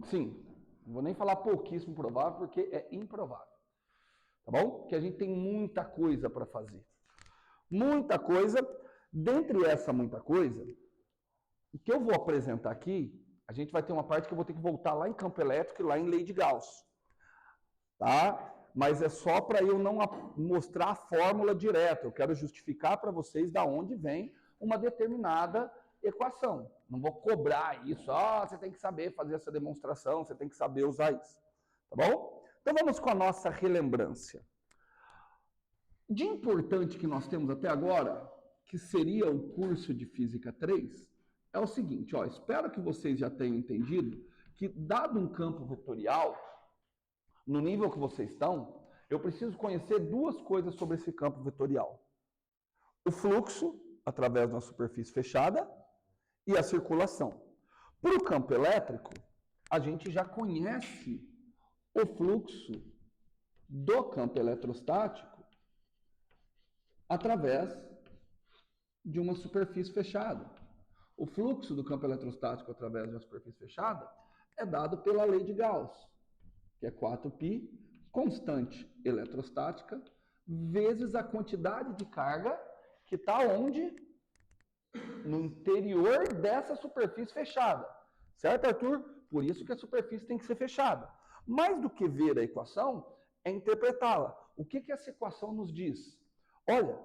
Sim, não vou nem falar pouquíssimo provável, porque é improvável. Tá bom? Porque a gente tem muita coisa para fazer. Muita coisa. Dentre essa muita coisa, o que eu vou apresentar aqui, a gente vai ter uma parte que eu vou ter que voltar lá em campo elétrico e lá em lei de Gauss. Tá? Mas é só para eu não mostrar a fórmula direta. Eu quero justificar para vocês da onde vem uma determinada equação. Não vou cobrar isso. Você tem que saber fazer essa demonstração, você tem que saber usar isso. Tá bom? Então vamos com a nossa relembrança. De importante que nós temos até agora, que seria o curso de Física 3, é o seguinte, espero que vocês já tenham entendido que, dado um campo vetorial, no nível que vocês estão, eu preciso conhecer duas coisas sobre esse campo vetorial. O fluxo, através de uma superfície fechada, e a circulação. Para o campo elétrico, a gente já conhece o fluxo do campo eletrostático através de uma superfície fechada. O fluxo do campo eletrostático através de uma superfície fechada é dado pela lei de Gauss, que é 4π, constante eletrostática, vezes a quantidade de carga que está onde? No interior dessa superfície fechada. Certo, Arthur? Por isso que a superfície tem que ser fechada. Mais do que ver a equação, é interpretá-la. O que essa equação nos diz? Olha,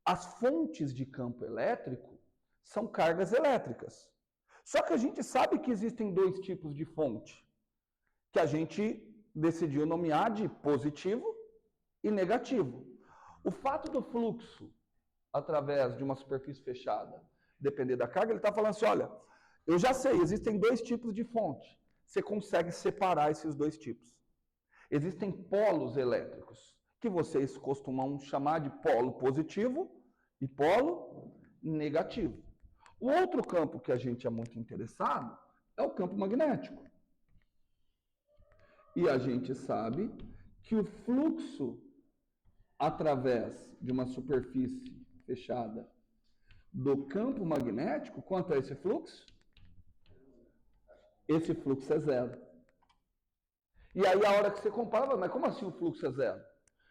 as fontes de campo elétrico são cargas elétricas. Só que a gente sabe que existem dois tipos de fonte, que a gente decidiu nomear de positivo e negativo. O fato do fluxo através de uma superfície fechada depender da carga, ele está falando assim, olha, eu já sei, existem dois tipos de fonte. Você consegue separar esses dois tipos. Existem polos elétricos, que vocês costumam chamar de polo positivo e polo negativo. O outro campo que a gente é muito interessado é o campo magnético. E a gente sabe que o fluxo através de uma superfície fechada do campo magnético, quanto é esse fluxo? Esse fluxo é zero. E aí a hora que você compara, mas como assim o fluxo é zero?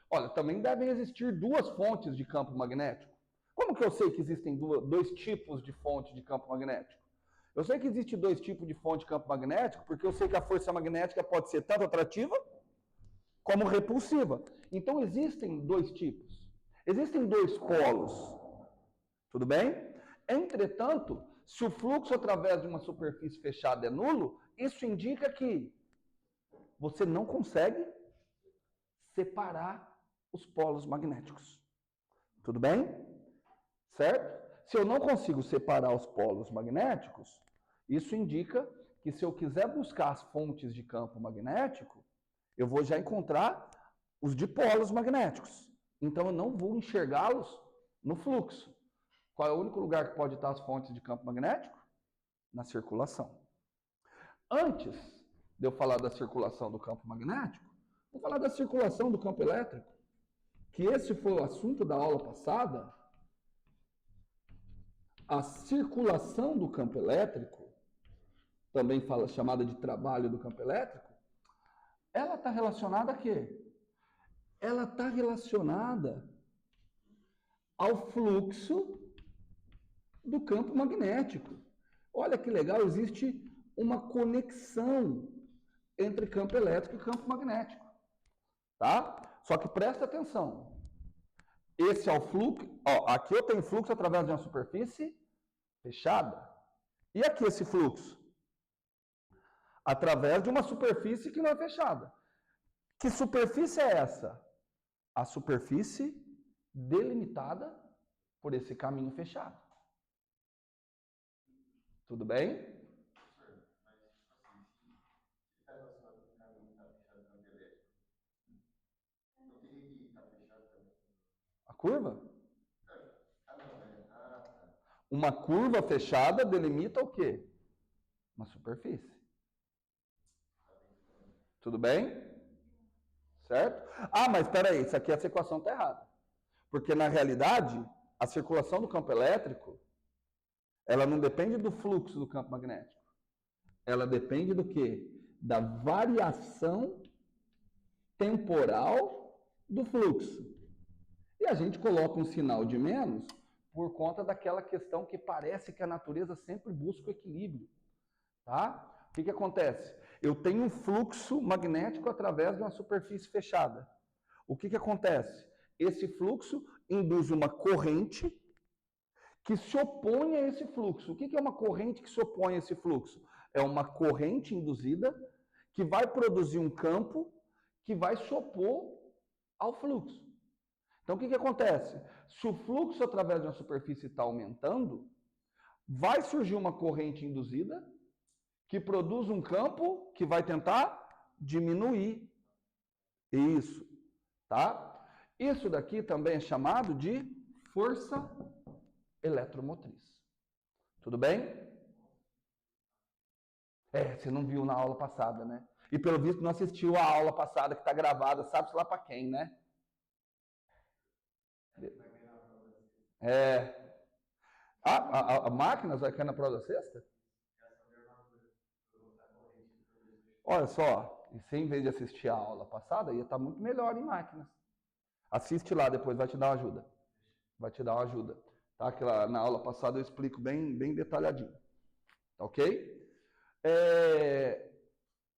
Olha, também devem existir duas fontes de campo magnético. Como que eu sei que existem dois tipos de fonte de campo magnético? Eu sei que existe dois tipos de fonte de campo magnético, porque eu sei que a força magnética pode ser tanto atrativa como repulsiva. Então existem dois tipos. Existem dois polos. Tudo bem? Entretanto, se o fluxo através de uma superfície fechada é nulo, isso indica que você não consegue separar os polos magnéticos. Tudo bem? Certo? Se eu não consigo separar os polos magnéticos, isso indica que se eu quiser buscar as fontes de campo magnético, eu vou já encontrar os dipolos magnéticos. Então eu não vou enxergá-los no fluxo. Qual é o único lugar que pode estar as fontes de campo magnético? Na circulação. Antes de eu falar da circulação do campo magnético, vou falar da circulação do campo elétrico, que esse foi o assunto da aula passada. A circulação do campo elétrico, também chamada de trabalho do campo elétrico, ela está relacionada a quê? Ela está relacionada ao fluxo do campo magnético. Olha que legal, existe uma conexão entre campo elétrico e campo magnético. Tá? Só que presta atenção. Esse é o fluxo. Aqui eu tenho fluxo através de uma superfície fechada. E aqui esse fluxo? Através de uma superfície que não é fechada. Que superfície é essa? A superfície delimitada por esse caminho fechado. Tudo bem? A curva? Uma curva fechada delimita o quê? Uma superfície. Tudo bem? Certo? Mas espera aí, essa equação está errada. Porque, na realidade, a circulação do campo elétrico, ela não depende do fluxo do campo magnético. Ela depende do quê? da variação temporal do fluxo. E a gente coloca um sinal de menos por conta daquela questão que parece que a natureza sempre busca o equilíbrio. Tá? O que acontece? Eu tenho um fluxo magnético através de uma superfície fechada. O que acontece? Esse fluxo induz uma corrente que se opõe a esse fluxo. O que é uma corrente que se opõe a esse fluxo? É uma corrente induzida que vai produzir um campo que vai se opor ao fluxo. Então, o que acontece? Se o fluxo através de uma superfície está aumentando, vai surgir uma corrente induzida que produz um campo que vai tentar diminuir isso, tá? Isso daqui também é chamado de força eletromotriz. Tudo bem? Você não viu na aula passada, né? E pelo visto não assistiu a aula passada que está gravada, sabe-se lá para quem, né? A máquina vai cair na prova da sexta? Olha só, e se em vez de assistir a aula passada, ia estar muito melhor em máquinas. Assiste lá, depois vai te dar uma ajuda. Vai te dar uma ajuda. Tá? Que lá, na aula passada eu explico bem detalhadinho. Ok?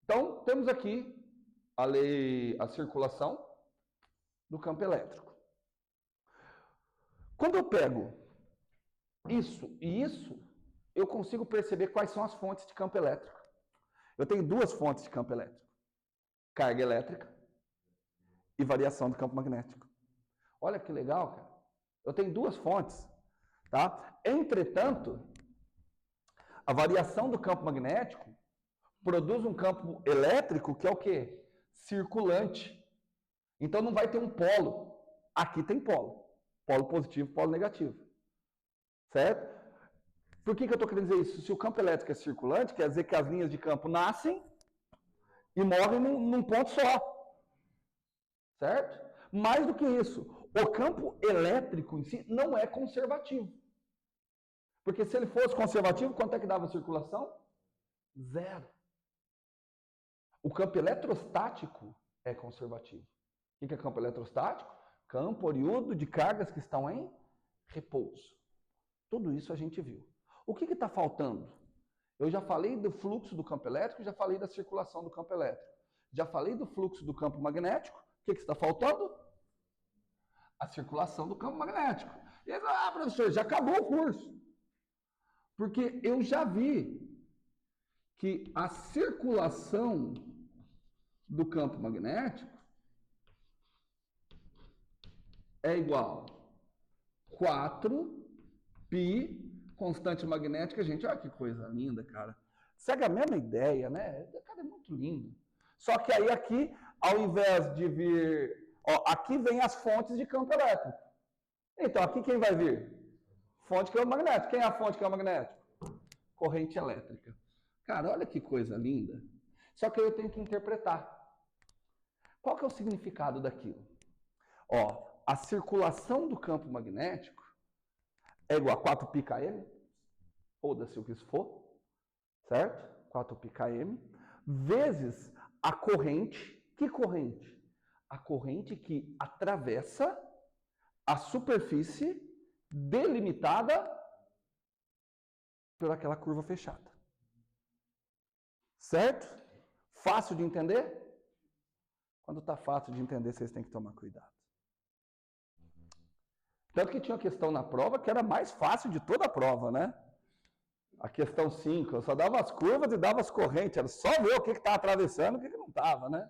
Então, temos aqui a circulação do campo elétrico. Quando eu pego isso e isso, eu consigo perceber quais são as fontes de campo elétrico. Eu tenho duas fontes de campo elétrico. Carga elétrica e variação do campo magnético. Olha que legal, cara. Eu tenho duas fontes. Tá? Entretanto, a variação do campo magnético produz um campo elétrico que é o quê? Circulante. Então não vai ter um polo. Aqui tem polo. Polo positivo, polo negativo. Certo? Por que eu estou querendo dizer isso? Se o campo elétrico é circulante, quer dizer que as linhas de campo nascem e morrem num ponto só. Certo? Mais do que isso, o campo elétrico em si não é conservativo. Porque se ele fosse conservativo, quanto é que dava a circulação? 0. O campo eletrostático é conservativo. O que é campo eletrostático? Campo oriundo de cargas que estão em repouso. Tudo isso a gente viu. O que está faltando? Eu já falei do fluxo do campo elétrico, já falei da circulação do campo elétrico. Já falei do fluxo do campo magnético. O que está faltando? A circulação do campo magnético. E aí, professor, já acabou o curso. Porque eu já vi que a circulação do campo magnético é igual a 4π constante magnética. Gente, olha que coisa linda, cara. Segue a mesma ideia, né? Cara, é muito lindo. Só que aí aqui, ao invés de vir... Ó, aqui vem as fontes de campo elétrico. Então, aqui quem vai vir? Fonte de campo magnético. Quem é a fonte de campo magnético? Corrente elétrica. Cara, olha que coisa linda. Só que eu tenho que interpretar. Qual que é o significado daquilo? Ó, a circulação do campo magnético é igual a 4πkm, foda-se o que isso for, certo? 4πkm, vezes a corrente. Que corrente? A corrente que atravessa a superfície delimitada por aquela curva fechada. Certo? Fácil de entender? Quando está fácil de entender, vocês têm que tomar cuidado. Tanto que tinha uma questão na prova que era mais fácil de toda a prova, né? A questão 5, eu só dava as curvas e dava as correntes, era só ver o que estava atravessando e o que não estava, né?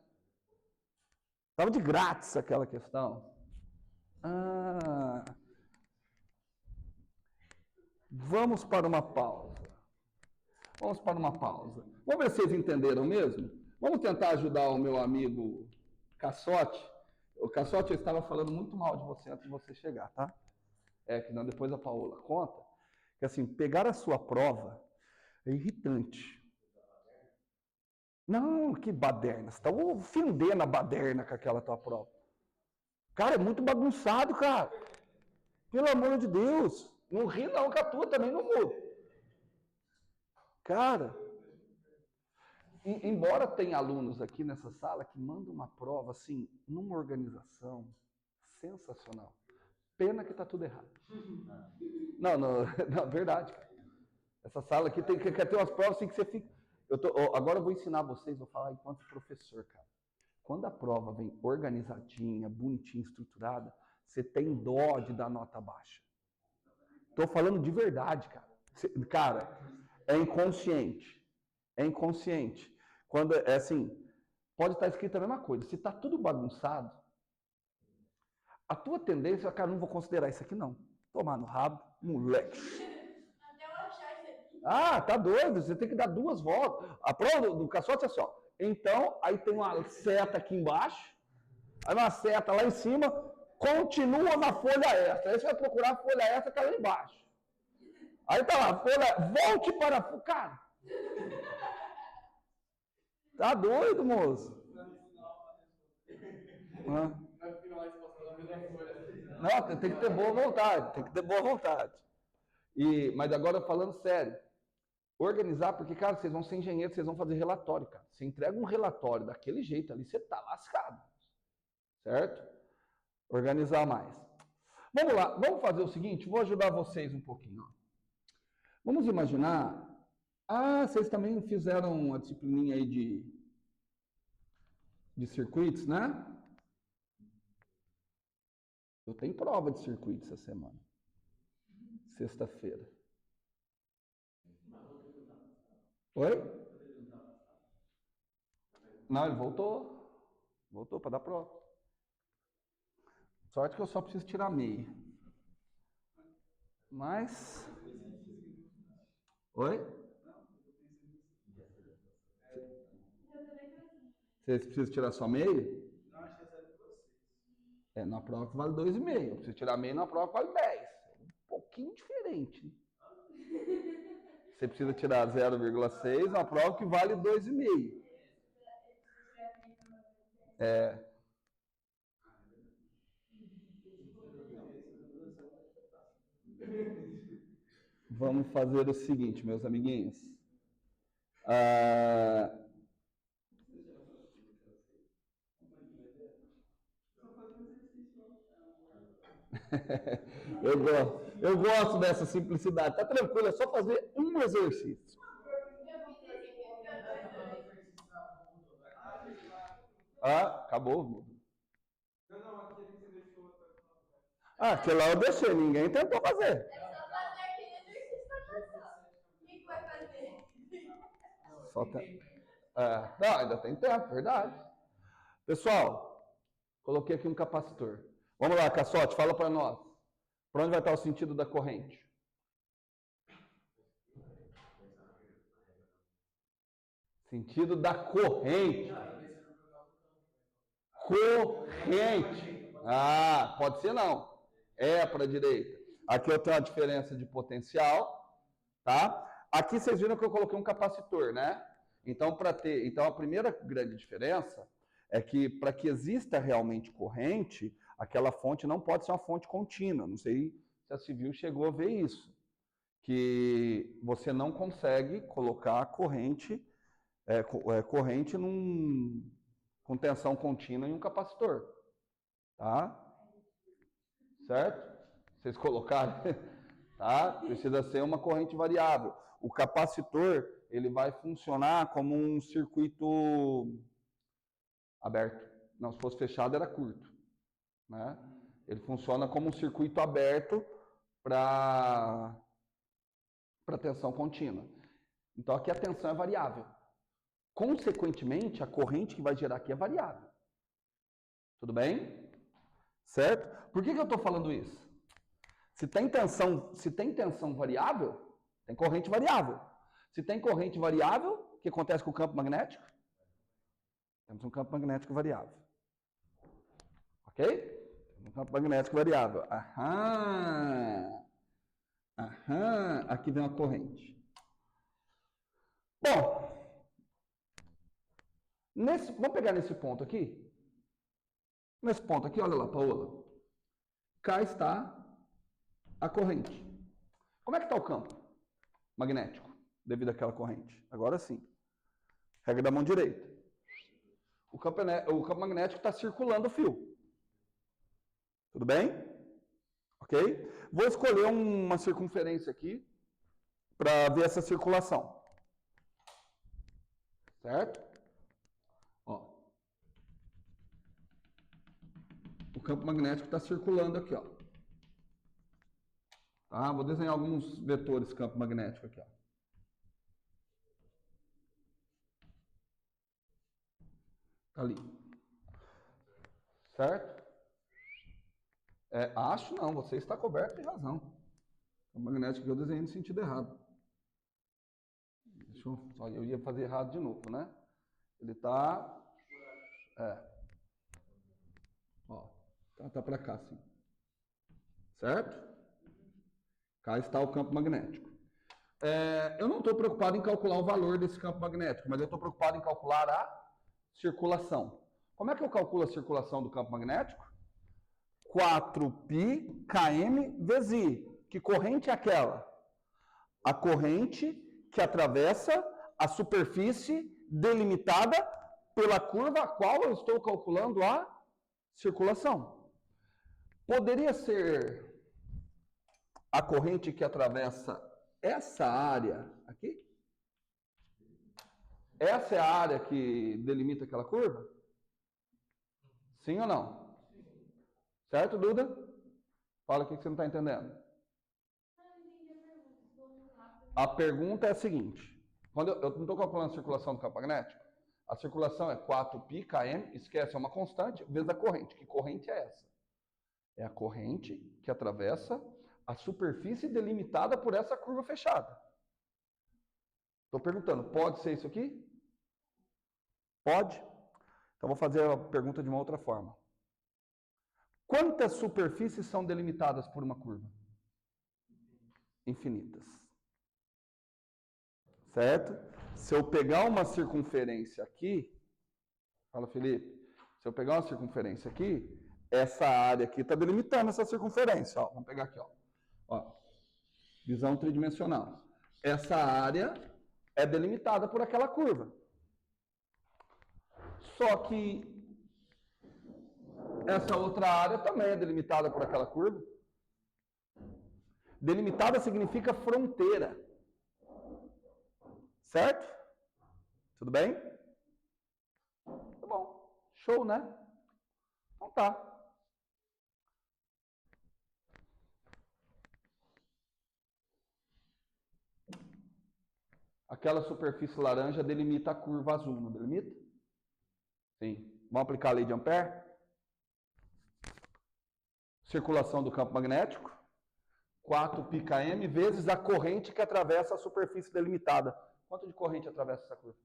Estava de grátis aquela questão. Vamos para uma pausa. Vamos para uma pausa. Vamos ver se vocês entenderam mesmo? Vamos tentar ajudar o meu amigo Cassotti. O Cassotti estava falando muito mal de você antes de você chegar, tá? Que não, depois a Paola conta. Que assim, pegar a sua prova é irritante. Não, que baderna. Você está ofendendo a baderna com aquela tua prova. Cara, é muito bagunçado, cara. Pelo amor de Deus. Não ri não, que a tua também não muda. Cara, embora tenha alunos aqui nessa sala que mandam uma prova, assim, numa organização sensacional. Pena que está tudo errado. Não, verdade, cara. Essa sala aqui quer ter umas provas assim que você fica... Agora eu vou ensinar vocês, vou falar enquanto professor, cara. Quando a prova vem organizadinha, bonitinha, estruturada, você tem dó de dar nota baixa. Tô falando de verdade, cara. Cara, é inconsciente. É inconsciente. Quando é assim, pode estar escrito a mesma coisa. Se tá tudo bagunçado, a tua tendência é, cara, não vou considerar isso aqui não. Tomar no rabo, moleque. Até eu achar isso aqui. Ah, tá doido, você tem que dar 2 voltas. A prova do caçote é assim, ó. Então, aí tem uma seta aqui embaixo, aí uma seta lá em cima, continua na folha extra. Aí você vai procurar a folha extra que é lá embaixo. Aí tá lá, folha, volte para... Cara, tá doido, moço? Não, tem que ter boa vontade, tem que ter boa vontade. Mas agora falando sério, organizar, porque, cara, vocês vão ser engenheiros, vocês vão fazer relatório, cara. Você entrega um relatório daquele jeito ali, você tá lascado. Certo? Organizar mais. Vamos lá, vamos fazer o seguinte, vou ajudar vocês um pouquinho. Ó. Vamos imaginar... Ah, vocês também fizeram a disciplininha aí de circuitos, né? Eu tenho prova de circuito essa semana. Sexta-feira. Oi? Não, ele voltou. Voltou para dar prova. Sorte que eu só preciso tirar meia. Mas... Oi? Vocês precisam tirar só meia? É, na prova que vale 2,5. Eu preciso tirar meia na prova que vale 10. É um pouquinho diferente. Você precisa tirar 0,6 na prova que vale 2,5. É. Vamos fazer o seguinte, meus amiguinhos. Eu gosto dessa simplicidade. Tá tranquilo, é só fazer um exercício. Ah, acabou. Ah, aquele lá eu deixei, ninguém tentou fazer. É só fazer aquele exercício só. O que vai fazer? Só tem... Não, ainda tem tempo, verdade. Pessoal, coloquei aqui um capacitor. Vamos lá, Caçote, fala para nós. Para onde vai estar o sentido da corrente? Sentido da corrente. Corrente. Ah, pode ser não. É para a direita. Aqui eu tenho a diferença de potencial, tá? Aqui vocês viram que eu coloquei um capacitor, né? Então, a primeira grande diferença é que para que exista realmente corrente, aquela fonte não pode ser uma fonte contínua. Não sei se a Civil chegou a ver isso. Que você não consegue colocar corrente com tensão contínua em um capacitor. Tá? Certo? Vocês colocaram, tá? Precisa ser uma corrente variável. O capacitor, ele vai funcionar como um circuito aberto. Não, se fosse fechado era curto, né? Ele funciona como um circuito aberto para tensão contínua. Então aqui a tensão é variável. Consequentemente, a corrente que vai gerar aqui é variável. Tudo bem? Certo? Por que eu estou falando isso? Se tem tensão variável, tem corrente variável. Se tem corrente variável, o que acontece com o campo magnético? Temos um campo magnético variável. Ok? Temos um campo magnético variável. Aham. Aham. Aqui vem uma corrente. Bom, vamos pegar nesse ponto aqui? Nesse ponto aqui, olha lá, Paola. Cá está a corrente. Como é que está o campo magnético devido àquela corrente? Agora sim. Pega da mão direita. O campo magnético está circulando o fio. Tudo bem? Ok? Vou escolher uma circunferência aqui para ver essa circulação. Certo? Ó. O campo magnético está circulando aqui, ó. Tá? Vou desenhar alguns vetores campo magnético aqui, ó. Tá ali. Certo? Acho não, você está coberto de razão. O campo magnético que eu desenhei no sentido errado. Eu ia fazer errado de novo, né? Ele está... Ó, tá para cá, sim. Certo? Cá está o campo magnético. Eu não estou preocupado em calcular o valor desse campo magnético, mas eu estou preocupado em calcular a circulação. Como é que eu calculo a circulação do campo magnético? 4π km vezes I. Que corrente é aquela? A corrente que atravessa a superfície delimitada pela curva a qual eu estou calculando a circulação. Poderia ser a corrente que atravessa essa área aqui? Essa é a área que delimita aquela curva? Sim ou não? Certo, Duda? Fala aqui que você não está entendendo. A pergunta é a seguinte. Quando eu não estou calculando a circulação do campo magnético, a circulação é 4π km, esquece, é uma constante, vezes a corrente. Que corrente é essa? É a corrente que atravessa a superfície delimitada por essa curva fechada. Estou perguntando, pode ser isso aqui? Pode? Então vou fazer a pergunta de uma outra forma. Quantas superfícies são delimitadas por uma curva? Infinitas. Certo? Se eu pegar uma circunferência aqui, fala Felipe, se eu pegar uma circunferência aqui, essa área aqui está delimitando essa circunferência. Ó, vamos pegar aqui, ó. Visão tridimensional. Essa área é delimitada por aquela curva. Só que essa outra área também é delimitada por aquela curva. Delimitada significa fronteira. Certo? Tudo bem? Tá bom. Show, né? Então tá. Aquela superfície laranja delimita a curva azul, não delimita? Sim. Vamos aplicar a lei de Ampère? Circulação do campo magnético. 4π km vezes a corrente que atravessa a superfície delimitada. Quanto de corrente atravessa essa curva?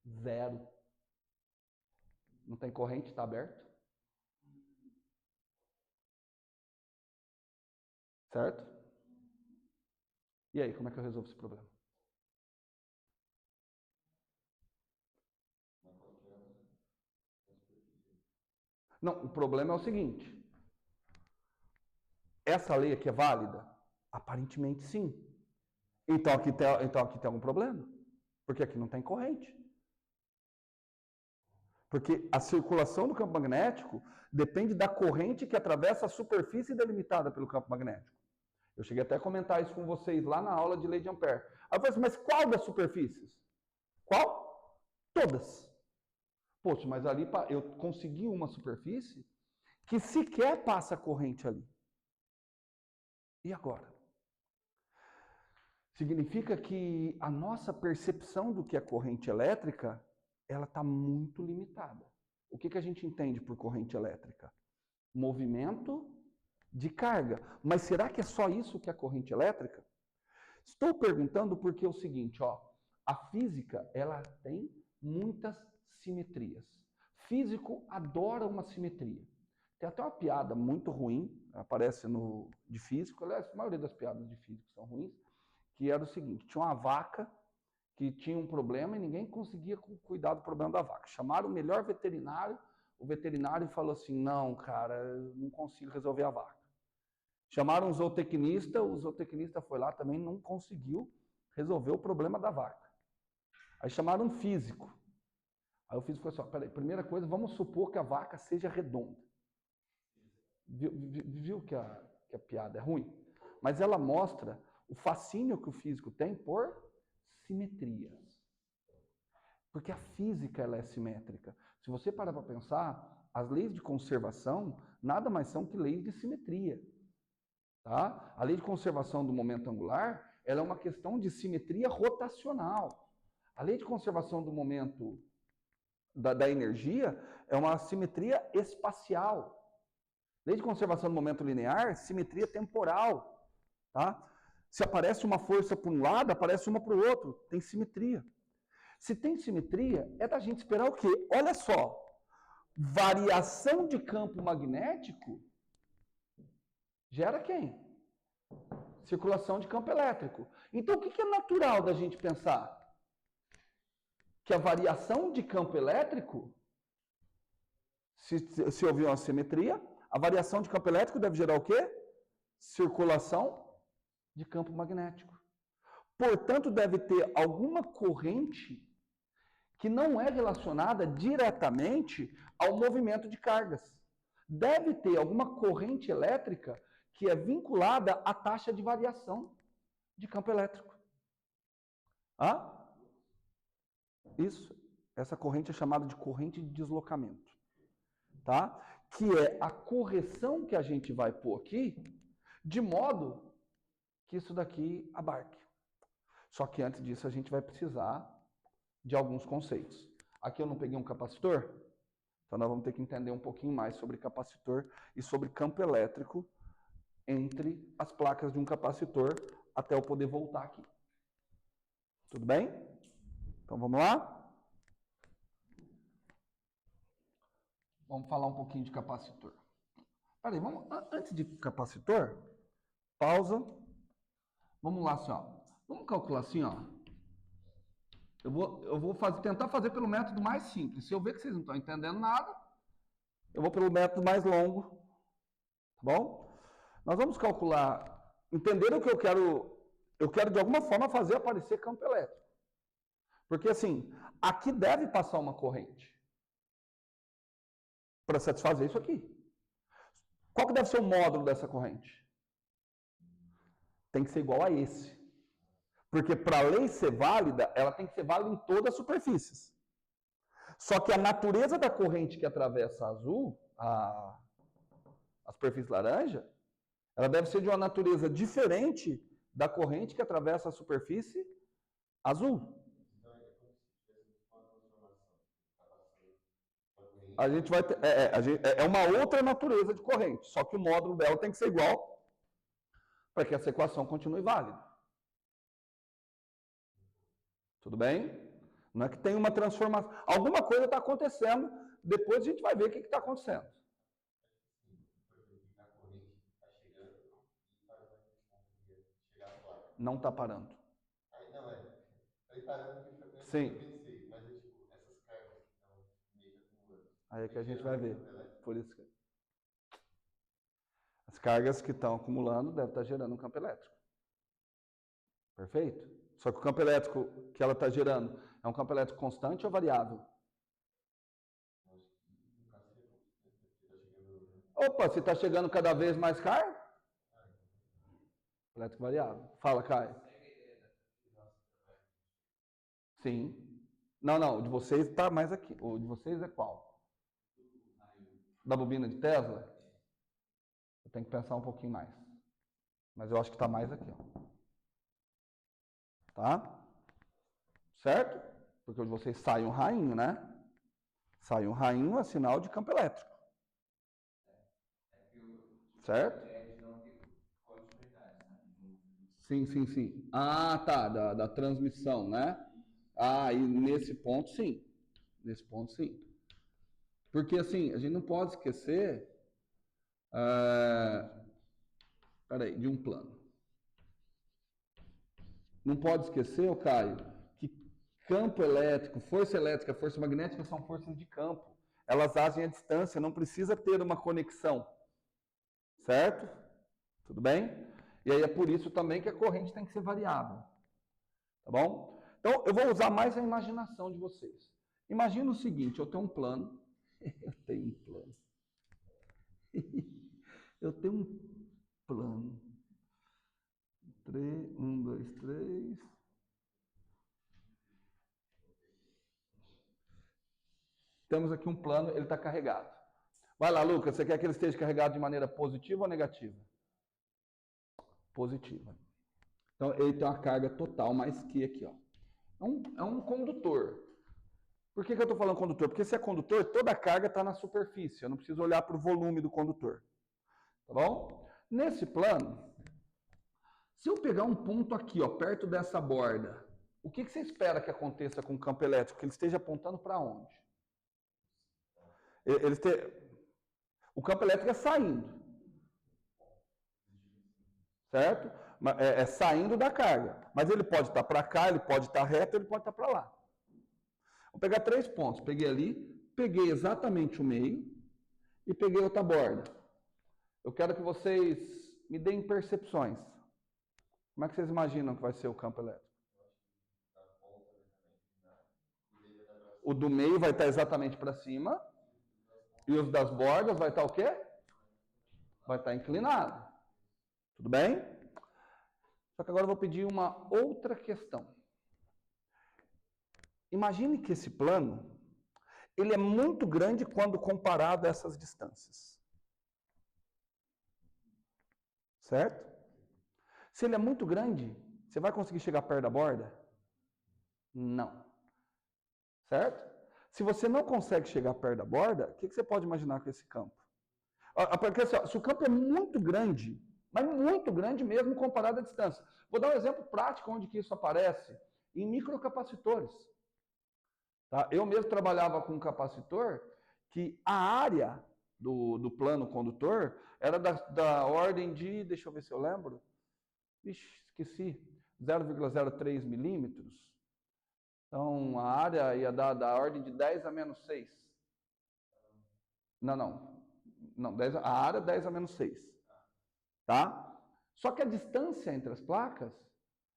0. Não tem corrente, está aberto. Certo? E aí, como é que eu resolvo esse problema? Não, o problema é o seguinte. Essa lei aqui é válida? Aparentemente sim. Então aqui tem algum problema. Porque aqui não tem corrente. Porque a circulação do campo magnético depende da corrente que atravessa a superfície delimitada pelo campo magnético. Eu cheguei até a comentar isso com vocês lá na aula de lei de Ampère. Aí eu falei assim, mas qual das superfícies? Qual? Todas. Poxa, mas ali eu consegui uma superfície que sequer passa corrente ali. E agora? Significa que a nossa percepção do que é corrente elétrica, ela está muito limitada. O que a gente entende por corrente elétrica? Movimento de carga. Mas será que é só isso que é corrente elétrica? Estou perguntando porque é o seguinte, ó, a física, ela tem muitas simetrias. Físico adora uma simetria. Tem até uma piada muito ruim, aparece de físico, aliás, a maioria das piadas de físico são ruins, que era o seguinte, tinha uma vaca que tinha um problema e ninguém conseguia cuidar do problema da vaca. Chamaram o melhor veterinário, o veterinário falou assim, não, cara, eu não consigo resolver a vaca. Chamaram o zootecnista foi lá também, não conseguiu resolver o problema da vaca. Aí chamaram um físico. Aí o físico falou assim, peraí, primeira coisa, vamos supor que a vaca seja redonda. Viu que a piada é ruim? Mas ela mostra o fascínio que o físico tem por simetrias. Porque a física ela é simétrica. Se você parar para pensar, as leis de conservação nada mais são que leis de simetria. Tá? A lei de conservação do momento angular ela é uma questão de simetria rotacional. A lei de conservação do momento da energia é uma simetria espacial. Lei de conservação do momento linear, simetria temporal. Tá? Se aparece uma força para um lado, aparece uma para o outro. Tem simetria. Se tem simetria, é da gente esperar o quê? Olha só. Variação de campo magnético gera quem? Circulação de campo elétrico. Então, o que é natural da gente pensar? Que a variação de campo elétrico, se houver uma simetria, a variação de campo elétrico deve gerar o quê? Circulação de campo magnético. Portanto, deve ter alguma corrente que não é relacionada diretamente ao movimento de cargas. Deve ter alguma corrente elétrica que é vinculada à taxa de variação de campo elétrico. Ah? Isso. Essa corrente é chamada de corrente de deslocamento. Tá? Que é a correção que a gente vai pôr aqui, de modo que isso daqui abarque. Só que antes disso a gente vai precisar de alguns conceitos. Aqui eu não peguei um capacitor, então nós vamos ter que entender um pouquinho mais sobre capacitor e sobre campo elétrico entre as placas de um capacitor até eu poder voltar aqui. Tudo bem? Então vamos lá? Vamos falar um pouquinho de capacitor. Peraí, antes de capacitor, pausa. Vamos lá, assim, ó. Vamos calcular assim, ó. Eu vou tentar fazer pelo método mais simples. Se eu ver que vocês não estão entendendo nada, eu vou pelo método mais longo. Tá bom? Nós vamos calcular. Entenderam que eu quero de alguma forma fazer aparecer campo elétrico. Porque assim, aqui deve passar uma corrente para satisfazer isso aqui. Qual que deve ser o módulo dessa corrente? Tem que ser igual a esse. Porque para a lei ser válida, ela tem que ser válida em todas as superfícies. Só que a natureza da corrente que atravessa azul, a superfície laranja, ela deve ser de uma natureza diferente da corrente que atravessa a superfície azul. A gente vai ter, é uma outra natureza de corrente, só que o módulo dela tem que ser igual para que essa equação continue válida. Tudo bem? Não é que tem uma transformação. Alguma coisa está acontecendo, depois a gente vai ver o que está acontecendo. Não está parando. Aí não é. Está parando que foi Sim. eu pensei, mas é tipo, essas cargas que estão meio que acumulando. Aí é que a gente vai ver. Por isso que as cargas que estão acumulando devem estar gerando um campo elétrico. Perfeito? Só que o campo elétrico que ela está gerando é um campo elétrico constante ou variável? Opa, se está chegando cada vez mais carga? Elétrico variável. Fala, Caio. Sim. Não, o de vocês está mais aqui. O de vocês é qual? Da bobina de Tesla? Eu tenho que pensar um pouquinho mais. Mas eu acho que está mais aqui. Ó. Tá? Certo? Porque o de vocês sai um rainho, né? Sai um rainho é sinal de campo elétrico. Certo? Sim. Ah, tá. Da transmissão, né? Ah, e nesse ponto, sim. Nesse ponto, sim. Porque, assim, a gente não pode esquecer de um plano. Não pode esquecer, Caio, que campo elétrico, força elétrica, força magnética são forças de campo. Elas agem à distância, não precisa ter uma conexão. Certo? Tudo bem? E aí é por isso também que a corrente tem que ser variável. Tá bom? Então, eu vou usar mais a imaginação de vocês. Imagina o seguinte, eu tenho um plano. Eu tenho um plano. Eu tenho um plano. 1, 2, 3. Temos aqui um plano, ele está carregado. Vai lá, Lucas, você quer que ele esteja carregado de maneira positiva ou negativa? Positiva. Então, ele tem uma carga total mais que aqui, ó. É um condutor. Por que eu estou falando condutor? Porque se é condutor, toda a carga está na superfície. Eu não preciso olhar para o volume do condutor. Tá bom? Nesse plano, se eu pegar um ponto aqui, ó, perto dessa borda, o que você espera que aconteça com o campo elétrico? Que ele esteja apontando para onde? O campo elétrico é saindo. Certo? É saindo da carga. Mas ele pode estar para cá, ele pode estar reto, ele pode estar para lá. Vou pegar 3 pontos. Peguei ali, peguei exatamente o meio e peguei outra borda. Eu quero que vocês me deem percepções. Como é que vocês imaginam que vai ser o campo elétrico? O do meio vai estar exatamente para cima. E os das bordas vai estar o quê? Vai estar inclinado. Tudo bem? Só que agora eu vou pedir uma outra questão. Imagine que esse plano, ele é muito grande quando comparado a essas distâncias. Certo? Se ele é muito grande, você vai conseguir chegar perto da borda? Não. Certo? Se você não consegue chegar perto da borda, o que você pode imaginar com esse campo? Porque assim, se o campo é muito grande, mas muito grande mesmo comparado à distância. Vou dar um exemplo prático onde que isso aparece. Em microcapacitores. Tá? Eu mesmo trabalhava com um capacitor que a área do plano condutor era da ordem de, deixa eu ver se eu lembro, esqueci, 0,03 milímetros. Então, a área ia dar da ordem de 10 a menos 6. Não, a área 10 a menos 6. Tá? Só que a distância entre as placas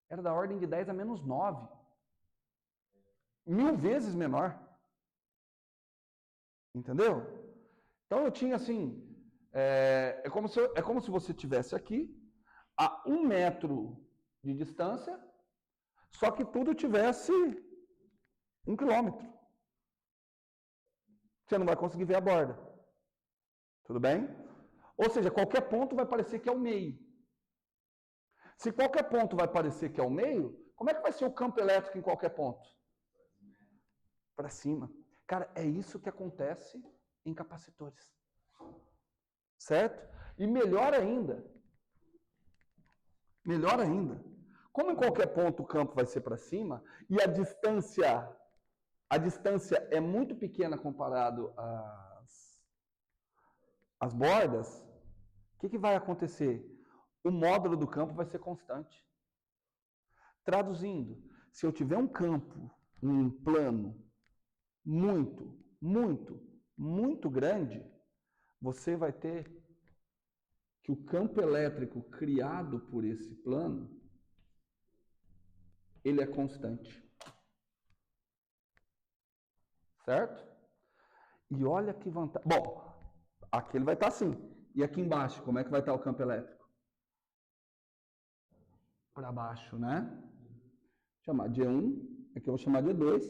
era da ordem de 10 a menos 9. 1000 vezes menor. Entendeu? Então eu tinha assim, é como se você tivesse aqui a 1 metro de distância, só que tudo tivesse 1 quilômetro. Você não vai conseguir ver a borda. Tudo bem? Ou seja, qualquer ponto vai parecer que é o meio. Se qualquer ponto vai parecer que é o meio, como é que vai ser o campo elétrico em qualquer ponto? Para cima. Cara, é isso que acontece em capacitores. Certo? E melhor ainda, como em qualquer ponto o campo vai ser para cima e a distância é muito pequena comparado às bordas, o que vai acontecer? O módulo do campo vai ser constante. Traduzindo, se eu tiver um campo, um plano muito, muito, muito grande, você vai ter que o campo elétrico criado por esse plano, ele é constante. Certo? E olha que vantagem. Bom, aqui ele vai estar assim. E aqui embaixo, como é que vai estar o campo elétrico? Para baixo, né? Chamar de E1, aqui eu vou chamar de E2,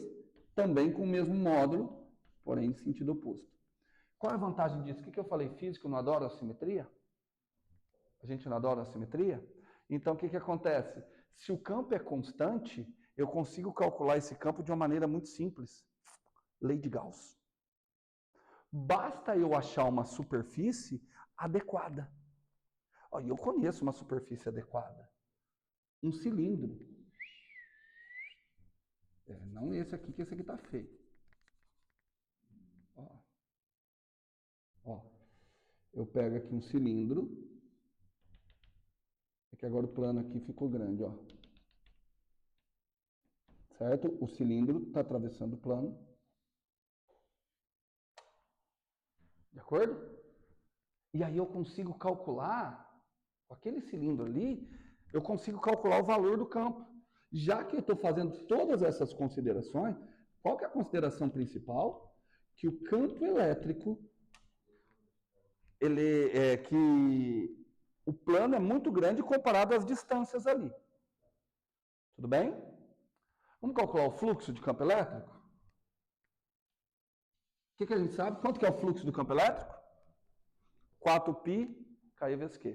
também com o mesmo módulo, porém em sentido oposto. Qual é a vantagem disso? O que eu falei? Físico não adora a simetria? A gente não adora a simetria? Então o que acontece? Se o campo é constante, eu consigo calcular esse campo de uma maneira muito simples. Lei de Gauss. Basta eu achar uma superfície adequada. E eu conheço uma superfície adequada. Um cilindro. Não esse aqui, que esse aqui está feio. Eu pego aqui um cilindro. É que agora o plano aqui ficou grande, ó. Certo? O cilindro está atravessando o plano. De acordo? E aí eu consigo calcular, com aquele cilindro ali, eu consigo calcular o valor do campo. Já que eu estou fazendo todas essas considerações, qual que é a consideração principal? Que o campo elétrico, que o plano é muito grande comparado às distâncias ali. Tudo bem? Vamos calcular o fluxo de campo elétrico? O que a gente sabe? Quanto que é o fluxo do campo elétrico? 4π K vezes Q.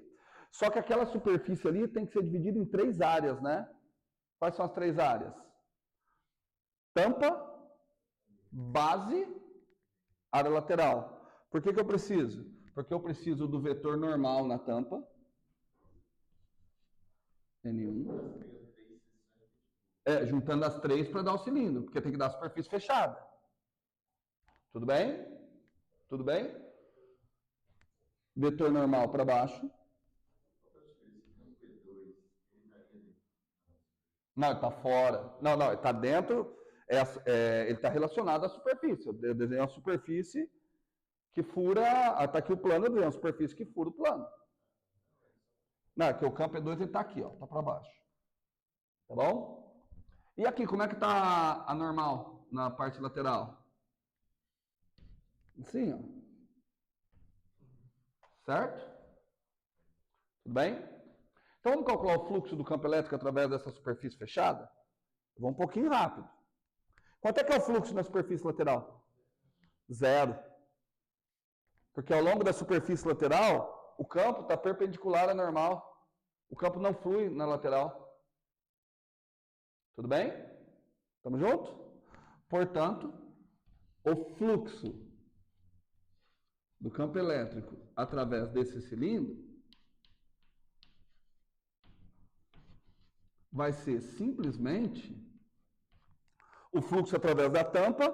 Só que aquela superfície ali tem que ser dividida em 3 áreas, né? Quais são as 3 áreas? Tampa, base, área lateral. Por que eu preciso? Porque eu preciso do vetor normal na tampa, N1. Juntando as 3 para dar o cilindro, porque tem que dar a superfície fechada. Tudo bem? Tudo bem? Vetor normal para baixo. Não, ele está fora. Não, ele está dentro. Ele está relacionado à superfície. Eu desenho a superfície que fura. Está aqui o plano, eu desenho a superfície que fura o plano. Não, aqui o campo E2 ele está aqui, está para baixo. Tá bom? E aqui, como é que está a normal na parte lateral? Assim, ó. Certo? Tudo bem? Então vamos calcular o fluxo do campo elétrico através dessa superfície fechada? Eu vou um pouquinho rápido. Quanto é que é o fluxo na superfície lateral? 0. Porque ao longo da superfície lateral, o campo está perpendicular à normal. O campo não flui na lateral. Tudo bem? Estamos juntos? Portanto, o fluxo do campo elétrico através desse cilindro vai ser simplesmente o fluxo através da tampa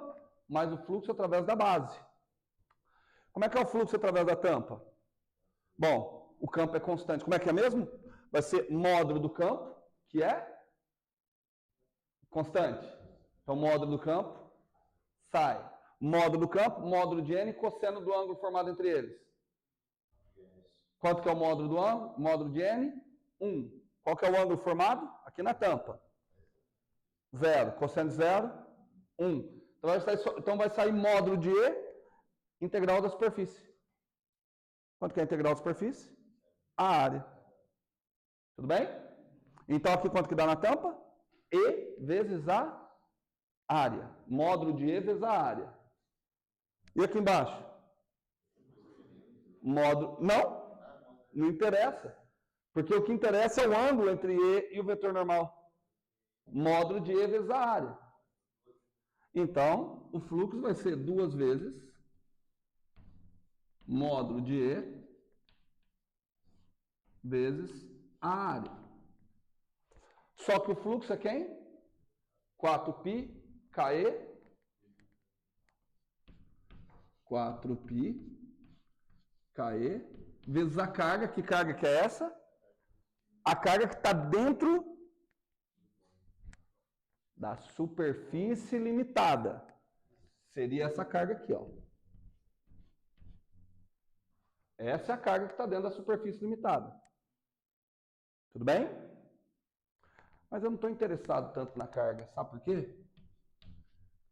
mais o fluxo através da base. Como é que é o fluxo através da tampa? Bom, o campo é constante. Como é que é mesmo? Vai ser módulo do campo, que é constante. Então, módulo do campo sai. Módulo do campo, módulo de N, cosseno do ângulo formado entre eles. Quanto que é o módulo do ângulo? Módulo de N? 1. Qual que é o ângulo formado? Aqui na tampa. 0. Cosseno de 0? 1. Então vai sair módulo de E, integral da superfície. Quanto que é a integral da superfície? A área. Tudo bem? Então aqui quanto que dá na tampa? E vezes a área. Módulo de E vezes a área. E aqui embaixo? Módulo. Não interessa. Porque o que interessa é o ângulo entre E e o vetor normal. Módulo de E vezes a área. Então, o fluxo vai ser 2 vezes módulo de E vezes a área. Só que o fluxo é quem? 4π KE. 4π KE vezes a carga. Que carga que é essa? A carga que está dentro da superfície limitada. Seria essa carga aqui, ó. Essa é a carga que está dentro da superfície limitada. Tudo bem? Mas eu não estou interessado tanto na carga. Sabe por quê?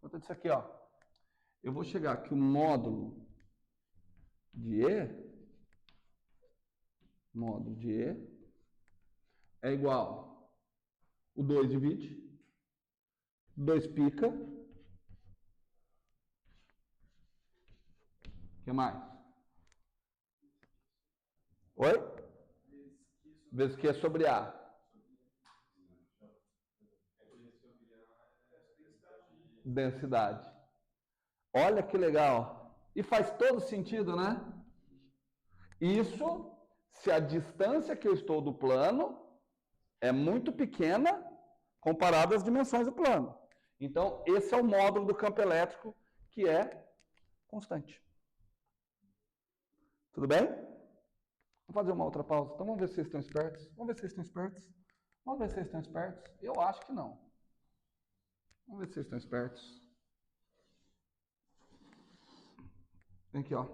Conta disso aqui, ó. Eu vou chegar aqui, o módulo de E é igual, o 2 divide, 2 pica, o que mais? Oi? Vezes Q sobre A. Densidade. Olha que legal. E faz todo sentido, né? Isso se a distância que eu estou do plano é muito pequena comparado às dimensões do plano. Então, esse é o módulo do campo elétrico que é constante. Tudo bem? Vamos fazer uma outra pausa. Então, vamos ver se vocês estão espertos. Vamos ver se vocês estão espertos. Vamos ver se vocês estão espertos. Eu acho que não. Vamos ver se vocês estão espertos. Vem aqui, ó.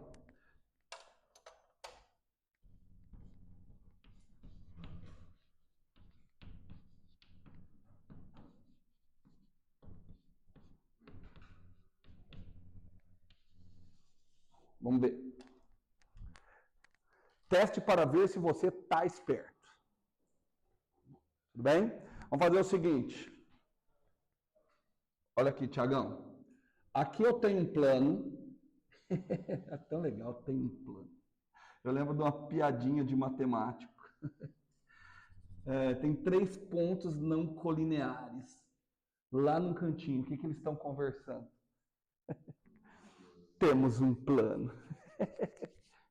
Vamos ver. Teste para ver se você está esperto. Tudo bem? Vamos fazer o seguinte. Olha aqui, Tiagão. Aqui eu tenho um plano. É tão legal, tem um plano. Eu lembro de uma piadinha de matemático. Tem 3 pontos não colineares. Lá no cantinho, o que eles estão conversando? Temos um plano.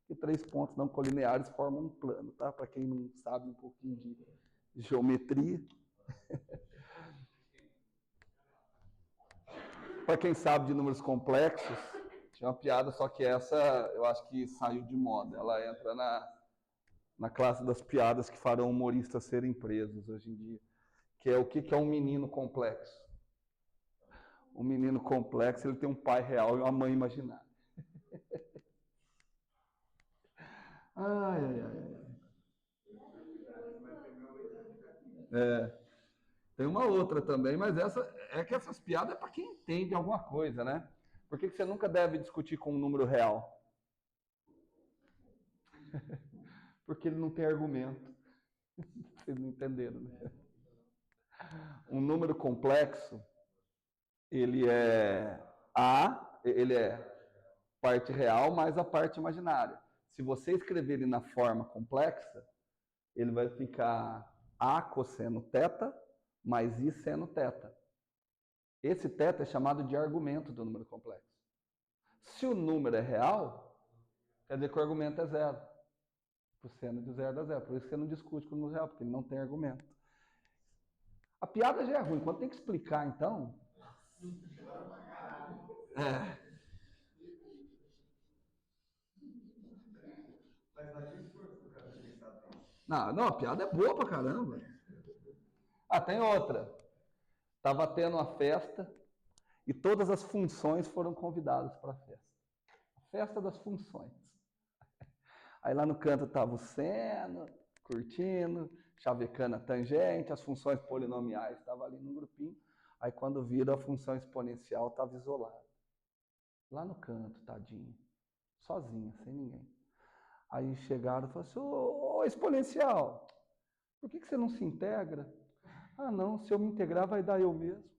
E 3 pontos não colineares formam um plano, tá? Para quem não sabe um pouquinho de geometria. Para quem sabe de números complexos, tinha uma piada, só que essa eu acho que saiu de moda. Ela entra na classe das piadas que farão humoristas serem presos hoje em dia. Que é o que é um menino complexo. Um menino complexo, ele tem um pai real e uma mãe imaginária. Ai, ai, ai. Tem uma outra também, mas essas piadas é para quem entende alguma coisa, né? Por que você nunca deve discutir com um número real? Porque ele não tem argumento. Vocês não entenderam, né? Um número complexo, ele é parte real mais a parte imaginária. Se você escrever ele na forma complexa, ele vai ficar A cosseno θ mais I seno θ. Esse θ é chamado de argumento do número complexo. Se o número é real, quer dizer que o argumento é zero. O seno de zero dá zero. Por isso que você não discute com o número real, porque ele não tem argumento. A piada já é ruim. Quando tem que explicar, então... Não, a piada é boa pra caramba. Tem outra. Estava tendo uma festa e todas as funções foram convidadas para a festa. A festa das funções. Aí lá no canto estava o seno, curtindo, chavecando a tangente, as funções polinomiais estavam ali no grupinho. Aí quando viram, a função exponencial estava isolada. Lá no canto, tadinho. Sozinha, sem ninguém. Aí chegaram e falaram assim, ô exponencial, por que você não se integra? Ah não, se eu me integrar vai dar eu mesmo.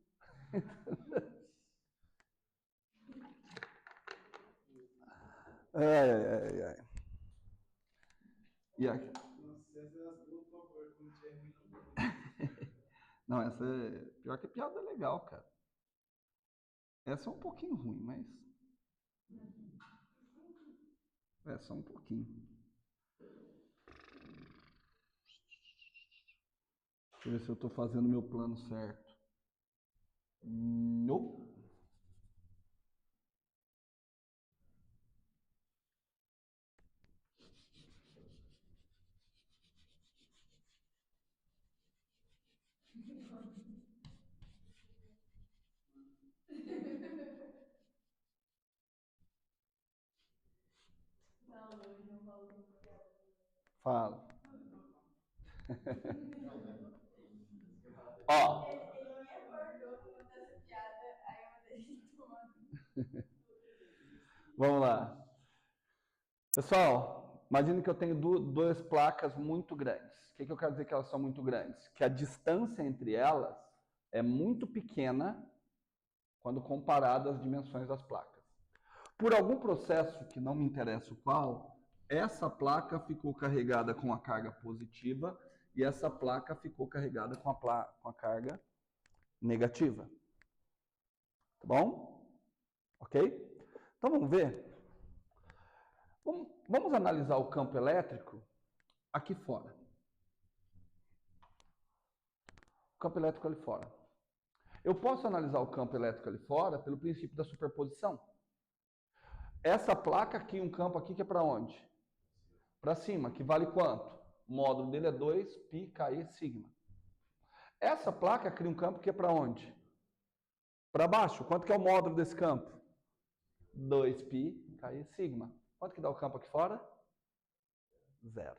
Ai. E aqui? Não, essa é... Pior que a piada é legal, cara. Essa é um pouquinho ruim, mas... É só um pouquinho. Deixa eu ver se eu estou fazendo meu plano certo. Nope. Fala. Ó. Ele me acordou com essa piada, aí eu mandei ele tomar. Vamos lá. Pessoal, imagine que eu tenho duas placas muito grandes. O que eu quero dizer que elas são muito grandes? Que a distância entre elas é muito pequena quando comparada às dimensões das placas. Por algum processo que não me interessa o qual, essa placa ficou carregada com a carga positiva e essa placa ficou carregada com a carga negativa. Tá bom? Ok? Então vamos ver. Vamos analisar o campo elétrico aqui fora. O campo elétrico ali fora. Eu posso analisar o campo elétrico ali fora pelo princípio da superposição. Essa placa aqui, um campo aqui que é para onde? Para cima, que vale quanto? O módulo dele é 2π sigma. Essa placa cria um campo que é para onde? Para baixo. Quanto que é o módulo desse campo? 2π sigma. Quanto que dá o campo aqui fora? 0.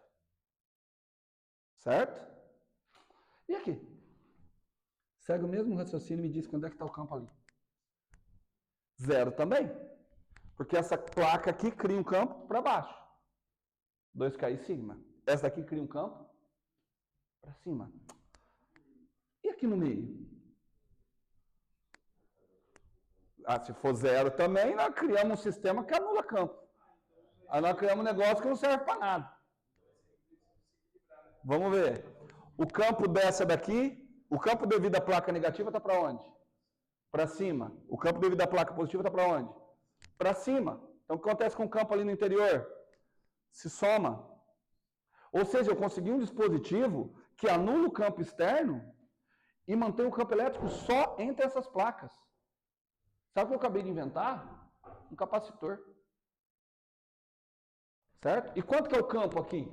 Certo? E aqui? Segue o mesmo raciocínio e me diz quando é que está o campo ali. 0 também. Porque essa placa aqui cria um campo para baixo. 2Ki sigma. Essa daqui cria um campo para cima. E aqui no meio? Se for zero também, nós criamos um sistema que anula campo. Aí nós criamos um negócio que não serve para nada. Vamos ver. O campo dessa daqui, o campo devido à placa negativa está para onde? Para cima. O campo devido à placa positiva está para onde? Para cima. Então o que acontece com o campo ali no interior? Se soma. Ou seja, eu consegui um dispositivo que anula o campo externo e mantém o campo elétrico só entre essas placas. Sabe o que eu acabei de inventar? Um capacitor. Certo? E quanto que é o campo aqui?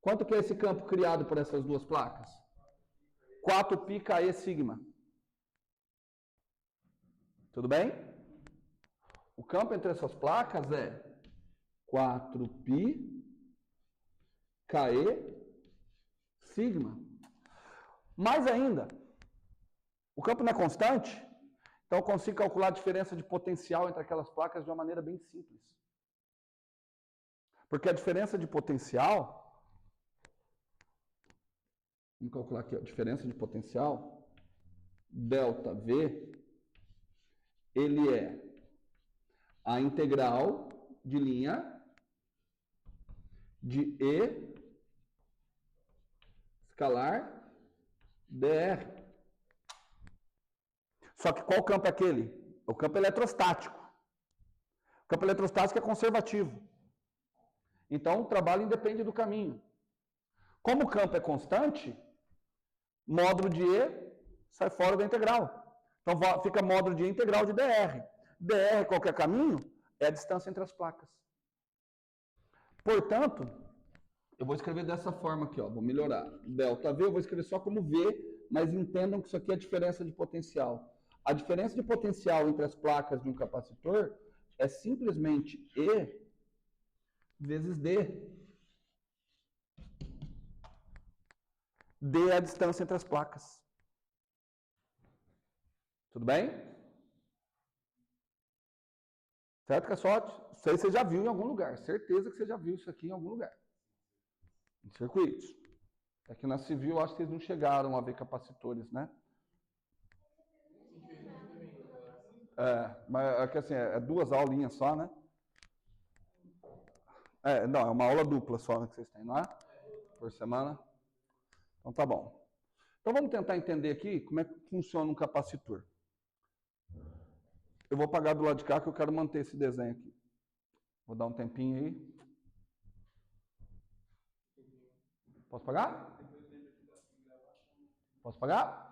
Quanto que é esse campo criado por essas duas placas? 4πKe sigma. Tudo bem? O campo entre essas placas é 4πKe sigma. Mais ainda, o campo não é constante, então eu consigo calcular a diferença de potencial entre aquelas placas de uma maneira bem simples. Porque a diferença de potencial, vamos calcular aqui, a diferença de potencial, ΔV, ele é a integral de linha de E escalar dr. Só que qual campo é aquele? O campo eletrostático. O campo eletrostático é conservativo. Então, o trabalho independe do caminho. Como o campo é constante, módulo de E sai fora da integral. Então, fica módulo de E integral de dr. dr, qualquer caminho, é a distância entre as placas. Portanto, eu vou escrever dessa forma aqui, ó, vou melhorar. ΔV eu vou escrever só como V, mas entendam que isso aqui é a diferença de potencial. A diferença de potencial entre as placas de um capacitor é simplesmente E vezes D. D é a distância entre as placas. Tudo bem? Certo, Cassote? Isso aí você já viu em algum lugar. Certeza que você já viu isso aqui em algum lugar. Em circuitos. Aqui na civil, acho que eles não chegaram a ver capacitores, né? Mas é que assim, é 2 aulinhas só, né? Não, é uma aula dupla só que vocês têm, não é? Por semana. Então tá bom. Então vamos tentar entender aqui como é que funciona um capacitor. Eu vou apagar do lado de cá que eu quero manter esse desenho aqui. Vou dar um tempinho aí. Posso apagar? Posso apagar?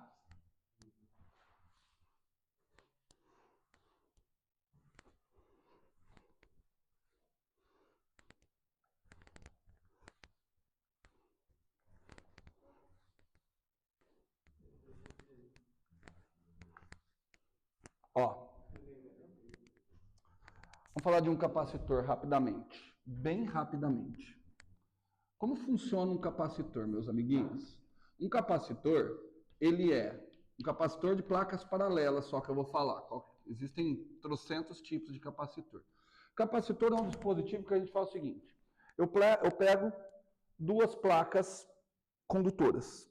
Ó, vamos falar de um capacitor rapidamente, bem rapidamente. Como funciona um capacitor, meus amiguinhos? Um capacitor, ele é um capacitor de placas paralelas, só que eu vou falar. Existem trocentos tipos de capacitor. Capacitor é um dispositivo que a gente faz o seguinte. Eu pego 2 placas condutoras,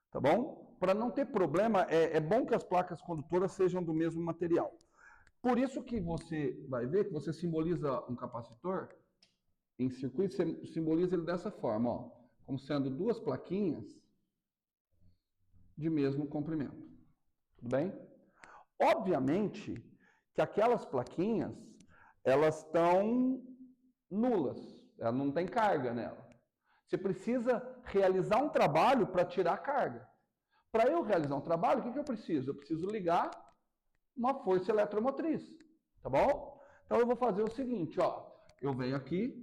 tá bom? Para não ter problema, é bom que as placas condutoras sejam do mesmo material. Por isso que você vai ver que você simboliza um capacitor em circuito, você simboliza ele dessa forma, ó, como sendo 2 plaquinhas de mesmo comprimento. Tudo bem? Obviamente que aquelas plaquinhas, elas estão nulas, ela não tem carga nela. Você precisa realizar um trabalho para tirar a carga. Para eu realizar um trabalho, o que eu preciso? Eu preciso ligar uma força eletromotriz, tá bom? Então eu vou fazer o seguinte, ó, eu venho aqui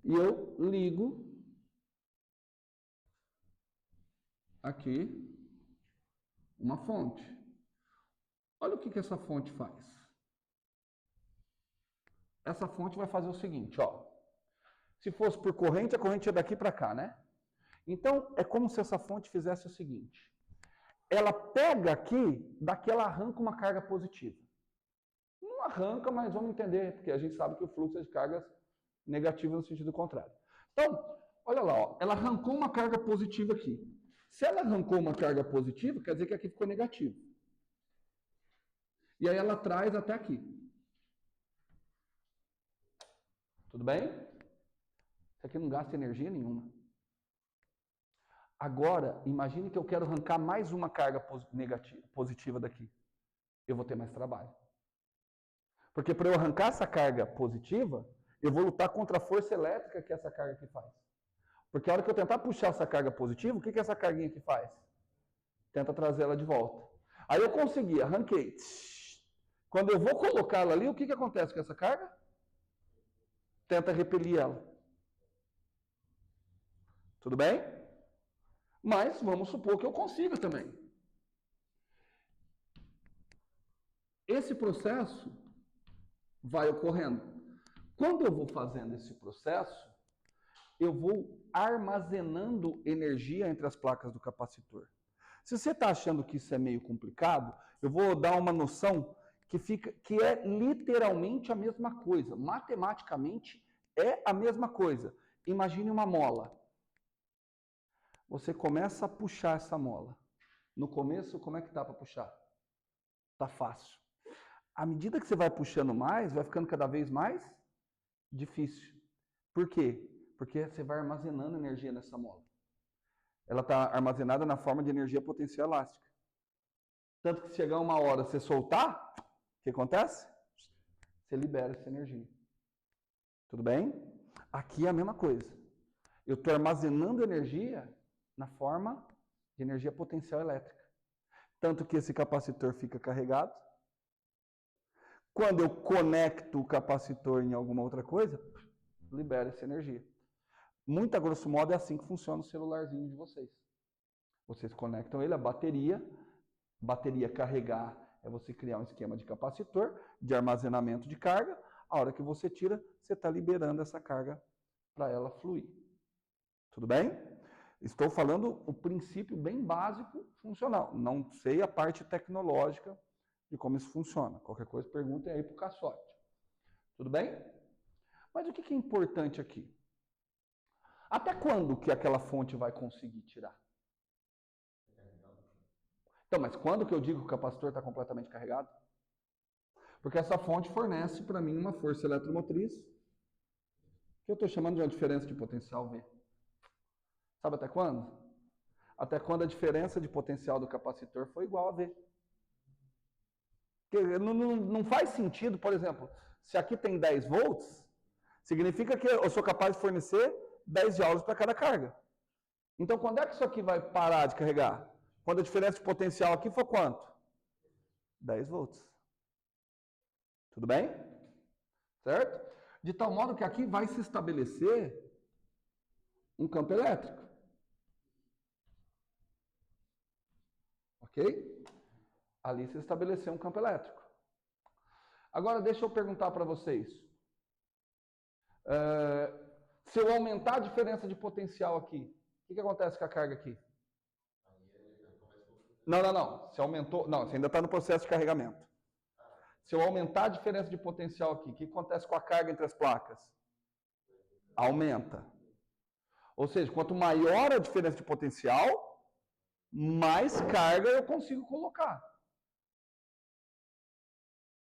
e eu ligo aqui uma fonte. Olha o que essa fonte faz. Essa fonte vai fazer o seguinte, ó. Se fosse por corrente, a corrente é daqui para cá, né? Então, é como se essa fonte fizesse o seguinte. Ela pega aqui, daqui ela arranca uma carga positiva. Não arranca, mas vamos entender, porque a gente sabe que o fluxo é de cargas negativas no sentido contrário. Então, olha lá, ó, ela arrancou uma carga positiva aqui. Se ela arrancou uma carga positiva, quer dizer que aqui ficou negativo. E aí ela traz até aqui. Tudo bem? Isso aqui não gasta energia nenhuma. Agora, imagine que eu quero arrancar mais uma carga positiva daqui. Eu vou ter mais trabalho. Porque para eu arrancar essa carga positiva, eu vou lutar contra a força elétrica que essa carga aqui faz. Porque a hora que eu tentar puxar essa carga positiva, o que essa carguinha aqui faz? Tenta trazer ela de volta. Aí eu consegui, arranquei. Quando eu vou colocar ela ali, o que acontece com essa carga? Tenta repelir ela. Tudo bem? Mas vamos supor que eu consiga também. Esse processo vai ocorrendo. Quando eu vou fazendo esse processo, eu vou armazenando energia entre as placas do capacitor. Se você está achando que isso é meio complicado, eu vou dar uma noção que é literalmente a mesma coisa. Matematicamente é a mesma coisa. Imagine uma mola. Você começa a puxar essa mola. No começo, como é que tá para puxar? Tá fácil. À medida que você vai puxando mais, vai ficando cada vez mais difícil. Por quê? Porque você vai armazenando energia nessa mola. Ela está armazenada na forma de energia potencial elástica. Tanto que se chegar uma hora você soltar, o que acontece? Você libera essa energia. Tudo bem? Aqui é a mesma coisa. Eu estou armazenando energia na forma de energia potencial elétrica. Tanto que esse capacitor fica carregado. Quando eu conecto o capacitor em alguma outra coisa, libera essa energia. Muito a grosso modo é assim que funciona o celularzinho de vocês. Vocês conectam ele à bateria carregar é você criar um esquema de capacitor, de armazenamento de carga. A hora que você tira, você está liberando essa carga para ela fluir. Tudo bem? Estou falando o princípio bem básico funcional. Não sei a parte tecnológica de como isso funciona. Qualquer coisa, perguntem aí para o Cassote. Tudo bem? Mas o que é importante aqui? Até quando que aquela fonte vai conseguir tirar? Então, mas quando que eu digo que o capacitor está completamente carregado? Porque essa fonte fornece para mim uma força eletromotriz que eu estou chamando de uma diferença de potencial V. Sabe até quando? Até quando a diferença de potencial do capacitor for igual a V. Porque não faz sentido, por exemplo, se aqui tem 10 volts, significa que eu sou capaz de fornecer 10 joules para cada carga. Então, quando é que isso aqui vai parar de carregar? Quando a diferença de potencial aqui for quanto? 10 volts. Tudo bem? Certo? De tal modo que aqui vai se estabelecer um campo elétrico. Ok? Ali se estabeleceu um campo elétrico. Agora, deixa eu perguntar para vocês. Se eu aumentar a diferença de potencial aqui, o que acontece com a carga aqui? Não. Se aumentou... Não, você ainda está no processo de carregamento. Se eu aumentar a diferença de potencial aqui, o que acontece com a carga entre as placas? Aumenta. Ou seja, quanto maior a diferença de potencial, mais carga eu consigo colocar.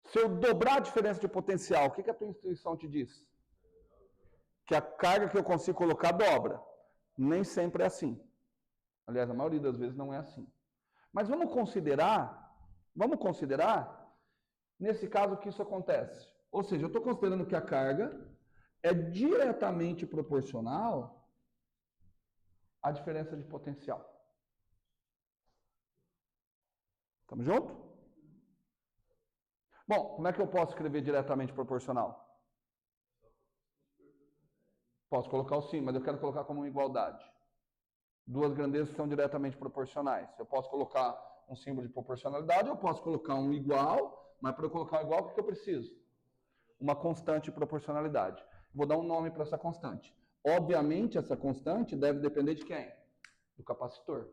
Se eu dobrar a diferença de potencial, o que a tua intuição te diz? Que a carga que eu consigo colocar dobra. Nem sempre é assim. Aliás, a maioria das vezes não é assim. Mas vamos considerar, nesse caso, que isso acontece. Ou seja, eu estou considerando que a carga é diretamente proporcional à diferença de potencial. Estamos juntos? Bom, como é que eu posso escrever diretamente proporcional? Posso colocar o sim, mas eu quero colocar como uma igualdade. Duas grandezas que são diretamente proporcionais. Eu posso colocar um símbolo de proporcionalidade, eu posso colocar um igual, mas para eu colocar um igual, o que eu preciso? Uma constante de proporcionalidade. Vou dar um nome para essa constante. Obviamente, essa constante deve depender de quem? Do capacitor.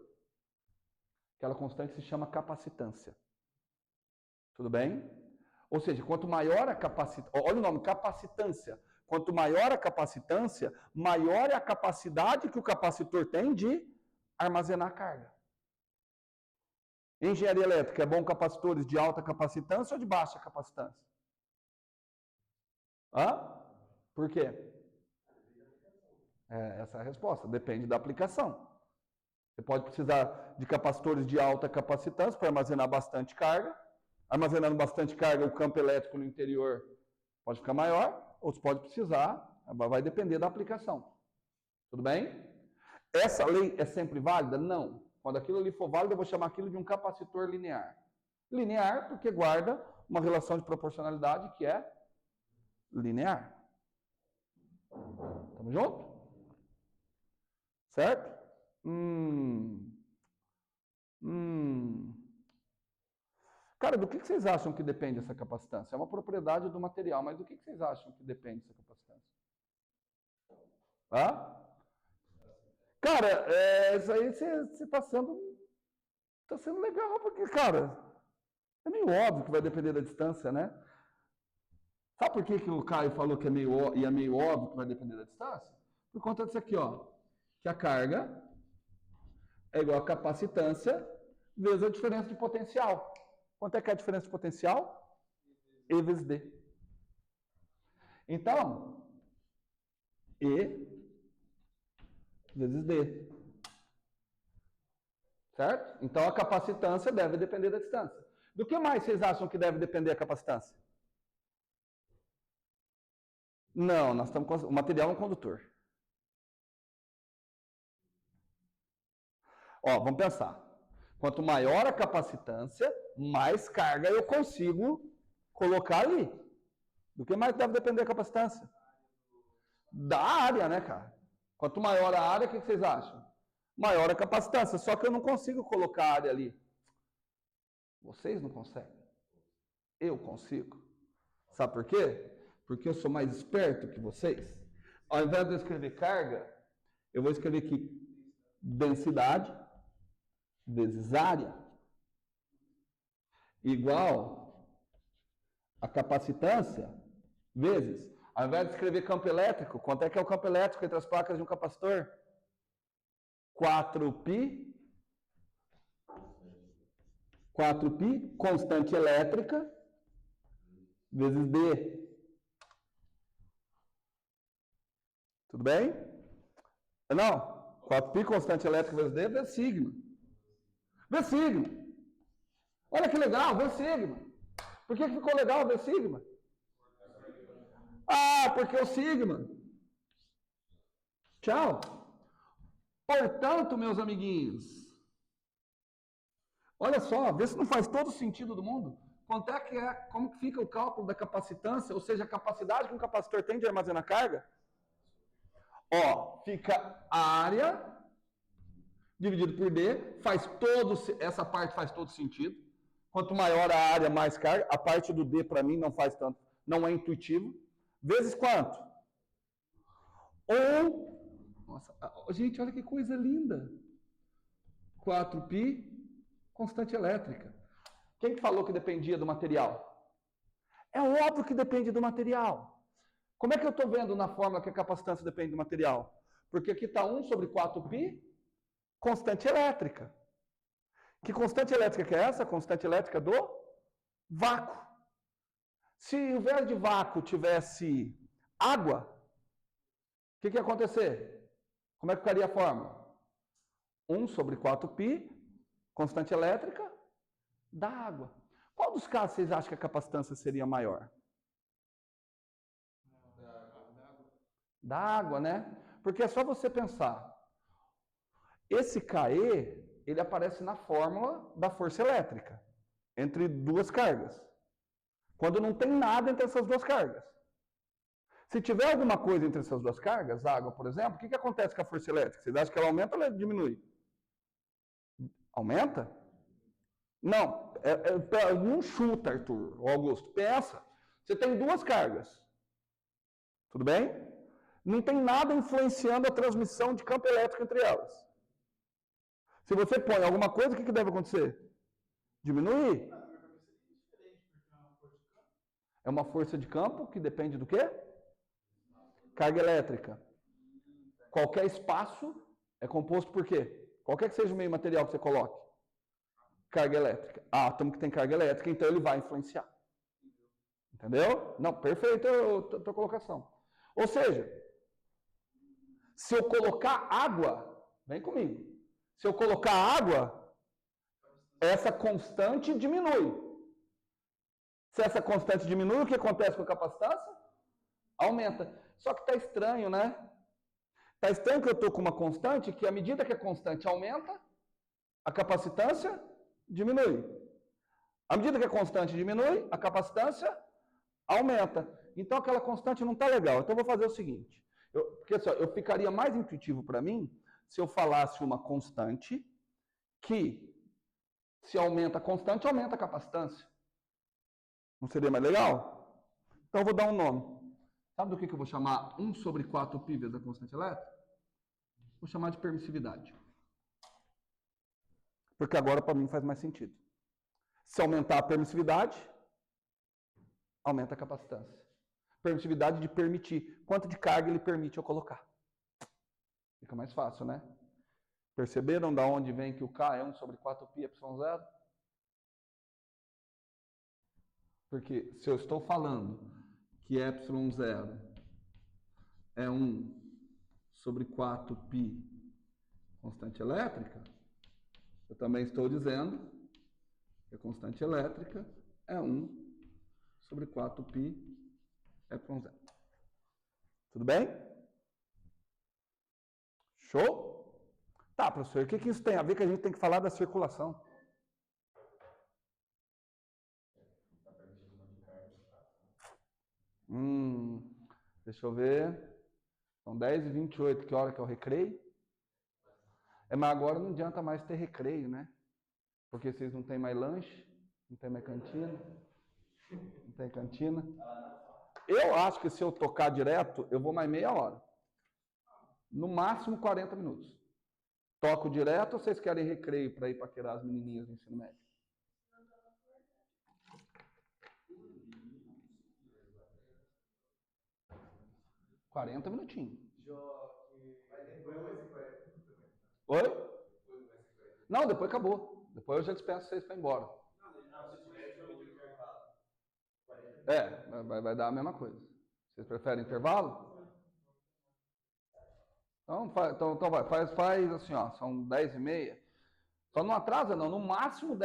Aquela constante se chama capacitância. Tudo bem? Ou seja, quanto maior a capacitância, olha o nome, capacitância. Quanto maior a capacitância, maior é a capacidade que o capacitor tem de armazenar carga. Engenharia elétrica, é bom capacitores de alta capacitância ou de baixa capacitância? Hã? Por quê? Essa é a resposta, depende da aplicação. Você pode precisar de capacitores de alta capacitância para armazenar bastante carga. Armazenando bastante carga, o campo elétrico no interior pode ficar maior, ou você pode precisar, vai depender da aplicação. Tudo bem? Essa lei é sempre válida? Não. Quando aquilo ali for válido, eu vou chamar aquilo de um capacitor linear. Linear porque guarda uma relação de proporcionalidade que é linear. Tamo junto? Certo? Cara, do que vocês acham que depende essa capacitância? É uma propriedade do material, mas do que vocês acham que depende essa capacitância? Hã? Cara, isso aí você está sendo legal, porque, cara, é meio óbvio que vai depender da distância, né? Sabe por que o Caio falou que é meio óbvio que vai depender da distância? Por conta disso aqui, ó, que a carga é igual a capacitância vezes a diferença de potencial. Quanto é que é a diferença de potencial? E vezes D. Então, E vezes D. Certo? Então, a capacitância deve depender da distância. Do que mais vocês acham que deve depender a capacitância? Não, o material é um condutor. Ó, vamos pensar. Quanto maior a capacitância, mais carga eu consigo colocar ali. Do que mais deve depender a capacitância? Da área, né, cara? Quanto maior a área, o que vocês acham? Maior a capacitância, só que eu não consigo colocar a área ali. Vocês não conseguem. Eu consigo. Sabe por quê? Porque eu sou mais esperto que vocês. Ao invés de eu escrever carga, eu vou escrever aqui densidade vezes área igual a capacitância vezes, ao invés de escrever campo elétrico, quanto é que é o campo elétrico entre as placas de um capacitor? 4π constante elétrica vezes D. Tudo bem? Não, 4π constante elétrica vezes D é sigma. V sigma. Olha que legal, V sigma. Por que ficou legal V sigma? Porque o sigma. Tchau. Portanto, meus amiguinhos, olha só, vê se não faz todo sentido do mundo. Como que fica o cálculo da capacitância, ou seja, a capacidade que um capacitor tem de armazenar carga? Ó, fica a área dividido por D, essa parte faz todo sentido. Quanto maior a área, mais carga. A parte do D, para mim, não faz tanto, não é intuitivo. Vezes quanto? Nossa, gente, olha que coisa linda. 4π constante elétrica. Quem que falou que dependia do material? É óbvio que depende do material. Como é que eu estou vendo na fórmula que a capacitância depende do material? Porque aqui está 1 sobre 4π constante elétrica. Que constante elétrica que é essa? Constante elétrica do vácuo. Se ao invés de vácuo tivesse água, o que ia acontecer? Como é que ficaria a fórmula? 1 sobre 4π, constante elétrica, da água. Qual dos casos vocês acham que a capacitância seria maior? Da água, né? Porque é só você pensar. Esse KE, ele aparece na fórmula da força elétrica, entre duas cargas. Quando não tem nada entre essas duas cargas. Se tiver alguma coisa entre essas duas cargas, água, por exemplo, o que acontece com a força elétrica? Vocês acham que ela aumenta ou ela diminui? Aumenta? Não. Não chuta, Arthur ou Augusto. Pensa. Você tem duas cargas. Tudo bem? Não tem nada influenciando a transmissão de campo elétrico entre elas. Se você põe alguma coisa, o que deve acontecer? Diminuir. É uma força de campo que depende do quê? Carga elétrica. Qualquer espaço é composto por quê? Qualquer que seja o meio material que você coloque. Carga elétrica. Átomo que tem carga elétrica, então ele vai influenciar. Entendeu? Não, perfeito a tua colocação. Ou seja, se eu colocar água, vem comigo. Se eu colocar água, essa constante diminui. Se essa constante diminui, o que acontece com a capacitância? Aumenta. Só que está estranho, né? Está estranho que eu estou com uma constante que, à medida que a constante aumenta, a capacitância diminui. À medida que a constante diminui, a capacitância aumenta. Então, aquela constante não está legal. Então, eu vou fazer o seguinte. Porque assim, eu ficaria mais intuitivo para mim se eu falasse uma constante que, se aumenta a constante, aumenta a capacitância. Não seria mais legal? Então, eu vou dar um nome. Sabe do que eu vou chamar 1 sobre 4 π vezes a constante elétrica? Vou chamar de permissividade. Porque agora, para mim, faz mais sentido. Se aumentar a permissividade, aumenta a capacitância. Permissividade de permitir. Quanto de carga ele permite eu colocar? Fica mais fácil, né? Perceberam da onde vem que o K é 1 sobre 4 π ε0? Porque se eu estou falando que ε0 é 1 sobre 4 π constante elétrica, eu também estou dizendo que a constante elétrica é 1 sobre 4 π ε0. Tudo bem? Show? Tá, professor, o que isso tem a ver que a gente tem que falar da circulação? Deixa eu ver. São 10h28, que hora que é o recreio? Mas agora não adianta mais ter recreio, né? Porque vocês não têm mais lanche, não tem mais cantina. Não tem cantina. Eu acho que se eu tocar direto, eu vou mais meia hora. No máximo 40 minutos. Toco direto ou vocês querem recreio para ir paquerar as menininhas do ensino médio? 40 minutinhos. Oi? Não, depois acabou. Depois eu já despeço vocês para ir embora. Vai dar a mesma coisa. Vocês preferem intervalo? Então vai, faz assim, ó, são 10h30. Só não atrasa não, no máximo 10.